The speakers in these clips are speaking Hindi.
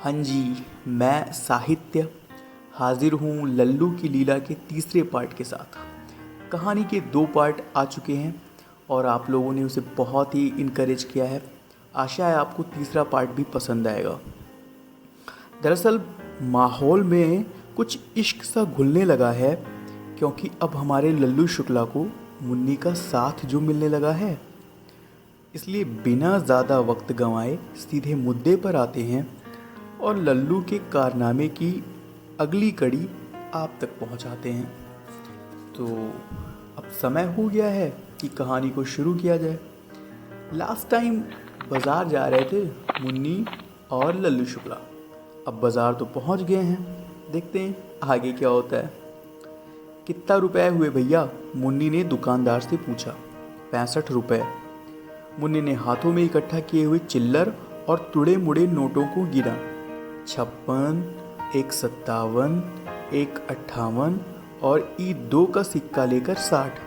हाँ जी, मैं साहित्य हाजिर हूँ लल्लू की लीला के तीसरे पार्ट के साथ। कहानी के 2 पार्ट आ चुके हैं और आप लोगों ने उसे बहुत ही इनकरेज किया है। आशा है आपको तीसरा पार्ट भी पसंद आएगा। दरअसल माहौल में कुछ इश्क सा घुलने लगा है, क्योंकि अब हमारे लल्लू शुक्ला को मुन्नी का साथ जो मिलने लगा है। इसलिए बिना ज़्यादा वक्त गंवाए सीधे मुद्दे पर आते हैं और लल्लू के कारनामे की अगली कड़ी आप तक पहुंचाते हैं। तो अब समय हो गया है कि कहानी को शुरू किया जाए। लास्ट टाइम बाज़ार जा रहे थे मुन्नी और लल्लू शुक्ला। अब बाज़ार तो पहुंच गए हैं, देखते हैं आगे क्या होता है। कितना रुपए हुए भैया? मुन्नी ने दुकानदार से पूछा। 65 रुपए। मुन्नी ने हाथों में इकट्ठा किए हुए चिल्लर और तुड़े मुड़े नोटों को गिना। 56, एक 57, एक 58 और ई 2 का सिक्का लेकर 60।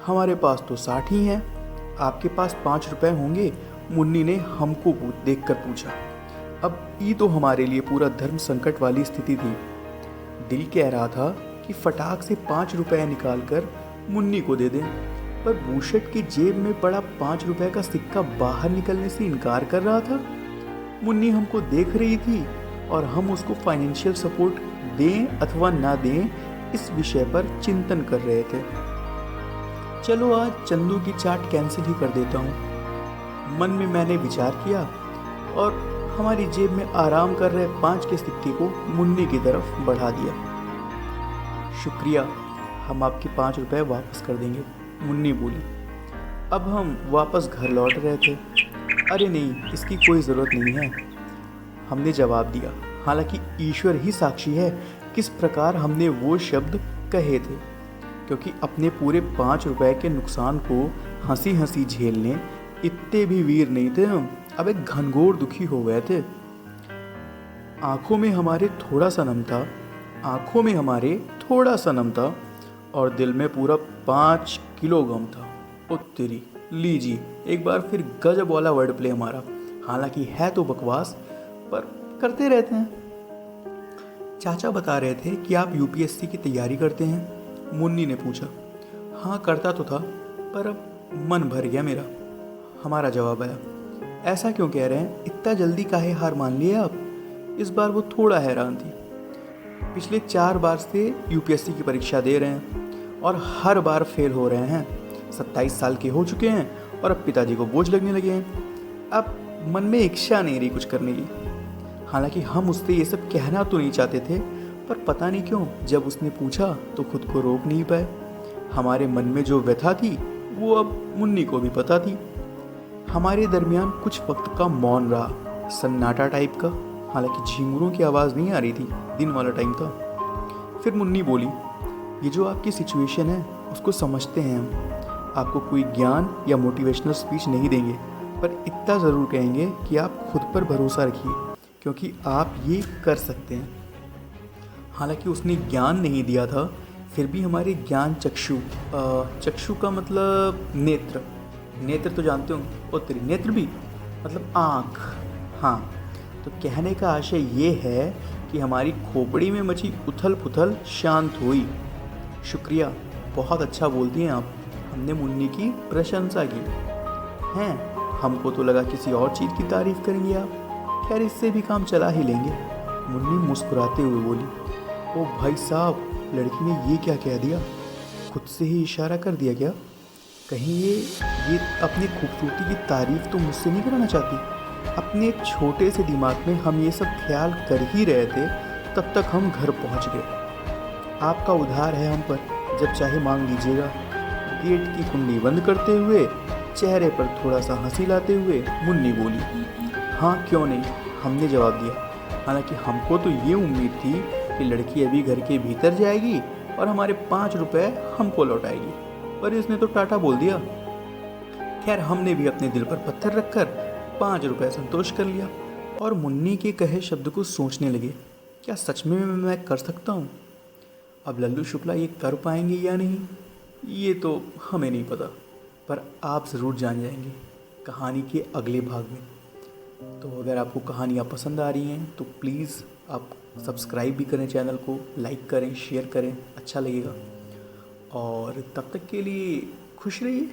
हमारे पास तो 60 ही हैं, आपके पास 5 रुपए होंगे? मुन्नी ने हमको देख कर पूछा। अब ई तो हमारे लिए पूरा धर्म संकट वाली स्थिति थी। दिल कह रहा था कि फटाक से 5 रुपए निकाल कर मुन्नी को दे दें, पर बूशर्ट की जेब में पड़ा 5 रुपए का सिक्का बाहर निकलने से इनकार कर रहा था। मुन्नी हमको देख रही थी और हम उसको फाइनेंशियल सपोर्ट दें अथवा ना दें, इस विषय पर चिंतन कर रहे थे। चलो आज चंदू की चाट कैंसिल ही कर देता हूँ, मन में मैंने विचार किया और हमारी जेब में आराम कर रहे 5 के सिक्के को मुन्नी की तरफ बढ़ा दिया। शुक्रिया, हम आपके 5 रुपए वापस कर देंगे, मुन्नी बोली। अब हम वापस घर लौट रहे थे। अरे नहीं, इसकी कोई ज़रूरत नहीं है, हमने जवाब दिया। हालांकि ईश्वर ही साक्षी है किस प्रकार हमने वो शब्द कहे थे, क्योंकि अपने पूरे 5 रुपए के नुकसान को हंसी हंसी झेलने इतने भी वीर नहीं थे हम। अब एक घनघोर दुखी हो गए थे। आंखों में हमारे थोड़ा सा नम था और दिल में पूरा 5 किलो गम था। ओ तेरी, लीजिए एक बार फिर गजब वाला वर्ड प्ले हमारा। हालांकि है तो बकवास, पर करते रहते हैं। चाचा बता रहे थे कि आप यूपीएससी की तैयारी करते हैं, मुन्नी ने पूछा। हाँ करता तो था, पर अब मन भर गया मेरा, हमारा जवाब आया। ऐसा क्यों कह रहे हैं? इतना जल्दी काहे हार मान लिए आप? इस बार वो थोड़ा हैरान थी। पिछले 4 बार से यूपीएससी की परीक्षा दे रहे हैं और हर बार फेल हो रहे हैं। 27 साल के हो चुके हैं और अब पिताजी को बोझ लगने लगे हैं। अब मन में इच्छा नहीं रही कुछ करने की। हालांकि हम उससे ये सब कहना तो नहीं चाहते थे, पर पता नहीं क्यों जब उसने पूछा तो खुद को रोक नहीं पाए। हमारे मन में जो व्यथा थी वो अब मुन्नी को भी पता थी। हमारे दरमियान कुछ वक्त का मौन रहा, सन्नाटा टाइप का। हालांकि झींगुरों की आवाज़ नहीं आ रही थी, दिन वाला टाइम था। फिर मुन्नी बोली, ये जो आपकी सिचुएशन है उसको समझते हैं हम। आपको कोई ज्ञान या मोटिवेशनल स्पीच नहीं देंगे, पर इतना ज़रूर कहेंगे कि आप खुद पर भरोसा रखिए, क्योंकि आप ये कर सकते हैं। हालांकि उसने ज्ञान नहीं दिया था, फिर भी हमारे ज्ञान चक्षु का मतलब नेत्र तो जानते हो। और तेरी नेत्र भी मतलब आँख। हाँ, तो कहने का आशय ये है कि हमारी खोपड़ी में मची उथल पुथल शांत हुई। शुक्रिया, बहुत अच्छा बोलती हैं आप, हमने मुन्नी की प्रशंसा की। हैं, हमको तो लगा किसी और चीज़ की तारीफ करेंगे आप। खैर, इससे भी काम चला ही लेंगे, मुन्नी मुस्कुराते हुए बोली। ओ भाई साहब, लड़की ने ये क्या कह दिया? खुद से ही इशारा कर दिया क्या? कहीं ये अपनी खूबसूरती की तारीफ तो मुझसे नहीं कराना चाहती? अपने छोटे से दिमाग में हम ये सब ख्याल कर ही रहे थे, तब तक हम घर पहुंच गए। आपका उधार है हम पर, जब चाहे मांग लीजिएगा। गेट की कुंडी बंद करते हुए, चेहरे पर थोड़ा सा हंसी लाते हुए मुन्नी बोली। हाँ क्यों नहीं, हमने जवाब दिया। हालांकि हमको तो ये उम्मीद थी कि लड़की अभी घर के भीतर जाएगी और हमारे 5 रुपए हमको लौटाएगी, पर इसने तो टाटा बोल दिया। खैर, हमने भी अपने दिल पर पत्थर रखकर 5 रुपए संतोष कर लिया और मुन्नी के कहे शब्द को सोचने लगे, क्या सच में मैं कर सकता हूँ? अब लल्लू शुक्ला ये कर पाएंगे या नहीं, ये तो हमें नहीं पता, पर आप ज़रूर जान जाएंगे कहानी के अगले भाग में। तो अगर आपको कहानियाँ पसंद आ रही हैं तो प्लीज़ आप सब्सक्राइब भी करें चैनल को, लाइक करें, शेयर करें, अच्छा लगेगा। और तब तक के लिए खुश रहिए।